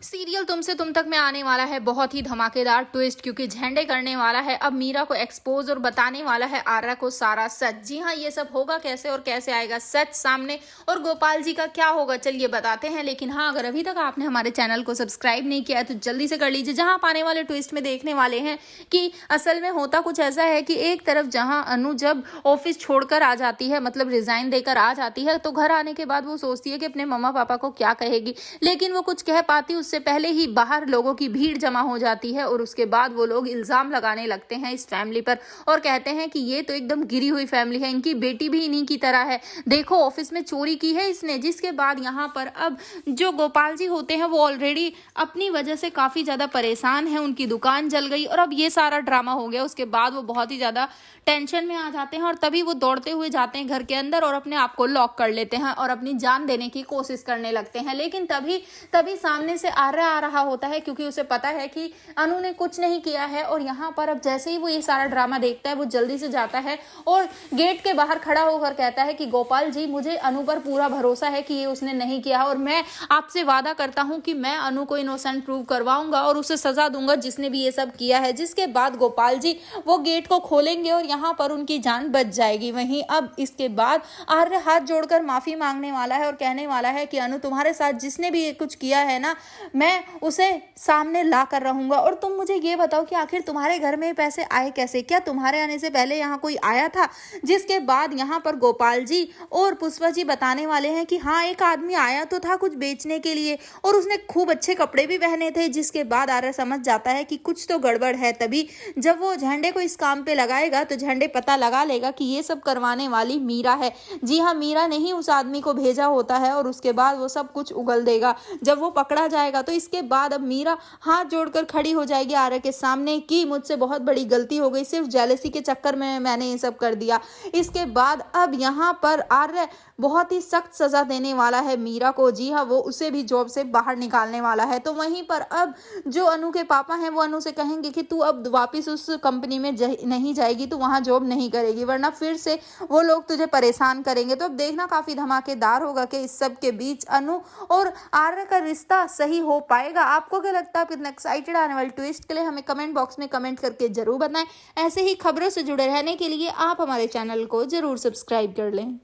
Serial तुमसे तुम तक में आने वाला है बहुत ही धमाकेदार ट्विस्ट, क्योंकि झंडे करने वाला है अब मीरा को एक्सपोज और बताने वाला है आर्या को सारा सच। जी हाँ, ये सब होगा कैसे और कैसे आएगा सच सामने, और गोपाल जी का क्या होगा चलिए बताते हैं। लेकिन हाँ, अगर अभी तक आपने हमारे चैनल को सब्सक्राइब नहीं किया है तो जल्दी से कर लीजिए। जहाँ आप आने वाले ट्विस्ट में देखने वाले हैं कि असल में होता कुछ ऐसा है कि एक तरफ जहाँ अनु जब ऑफिस छोड़कर आ जाती है, मतलब रिजाइन देकर आ जाती है, तो घर आने के बाद वो सोचती है कि अपने मम्मा पापा को क्या कहेगी, लेकिन वो कुछ कह पाती उससे पहले ही बाहर लोगों की भीड़ जमा हो जाती है और उसके बाद वो लोग इल्जाम लगाने लगते हैं इस फैमिली पर और कहते हैं कि ये तो एकदम गिरी हुई फैमिली है, इनकी बेटी भी इन्हीं की तरह है, देखो ऑफिस में चोरी की है इसने। जिसके बाद यहाँ पर अब जो गोपाल जी होते हैं वो ऑलरेडी अपनी वजह से काफी ज्यादा परेशान है, उनकी दुकान जल गई और अब ये सारा ड्रामा हो गया। उसके बाद वो बहुत ही ज्यादा टेंशन में आ जाते हैं और तभी वो दौड़ते हुए जाते हैं घर के अंदर और अपने आप को लॉक कर लेते हैं और अपनी जान देने की कोशिश करने लगते हैं। लेकिन तभी सामने से आर्या आ रहा होता है, क्योंकि उसे पता है कि अनु ने कुछ नहीं किया है। और यहाँ पर अब जैसे ही वो ये सारा ड्रामा देखता है वो जल्दी से जाता है और गेट के बाहर खड़ा होकर कहता है कि गोपाल जी, मुझे अनु पर पूरा भरोसा है कि ये उसने नहीं किया और मैं आपसे वादा करता हूं कि मैं अनु को इनोसेंट प्रूव करवाऊंगा और उसे सजा दूंगा जिसने भी ये सब किया है। जिसके बाद गोपाल जी वो गेट को खोलेंगे और यहाँ पर उनकी जान बच जाएगी। वहीं अब इसके बाद आर्य हाथ जोड़कर माफी मांगने वाला है और कहने वाला है कि अनु, तुम्हारे साथ जिसने भी कुछ किया है ना, मैं उसे सामने ला कर रहूंगा। और तुम मुझे ये बताओ कि आखिर तुम्हारे घर में पैसे आए कैसे, क्या तुम्हारे आने से पहले यहाँ कोई आया था? जिसके बाद यहाँ पर गोपाल जी और पुष्पा जी बताने वाले हैं कि हाँ, एक आदमी आया तो था कुछ बेचने के लिए और उसने खूब अच्छे कपड़े भी पहने थे। जिसके बाद आर्य समझ जाता है कि कुछ तो गड़बड़ है। तभी जब वो झंडे को इस काम पे लगाएगा तो झंडे पता लगा लेगा कि ये सब करवाने वाली मीरा है। जी हाँ, मीरा ने ही उस आदमी को भेजा होता है और उसके बाद वो सब कुछ उगल देगा। जब वो पकड़ा जाएगा तो इसके बाद अब मीरा हाथ जोड़कर खड़ी हो जाएगी आर्य के सामने कि मुझसे बहुत बड़ी गलती हो गई, सिर्फ जेलसी के चक्कर में मैंने ये सब कर दिया। इसके बाद अब यहाँ पर आर्य बहुत ही सख्त सजा देने वाला है मीरा को। जी हाँ, वो उसे भी जॉब से बाहर निकालने वाला है। तो वहीं पर अब जो अनु के पापा हैं वो अनु से कहेंगे कि तू अब वापिस उस कंपनी में नहीं जाएगी, तू वहां जॉब नहीं करेगी, वरना फिर से वो लोग तुझे परेशान करेंगे। तो अब देखना काफी धमाकेदार होगा कि इस सब के बीच अनु और आर्य का रिश्ता सही हो पाएगा। आपको क्या लगता है? आप कितना एक्साइटेड आने वाले ट्विस्ट के लिए हमें कमेंट बॉक्स में कमेंट करके जरूर बताएं। ऐसे ही खबरों से जुड़े रहने के लिए आप हमारे चैनल को जरूर सब्सक्राइब कर लें।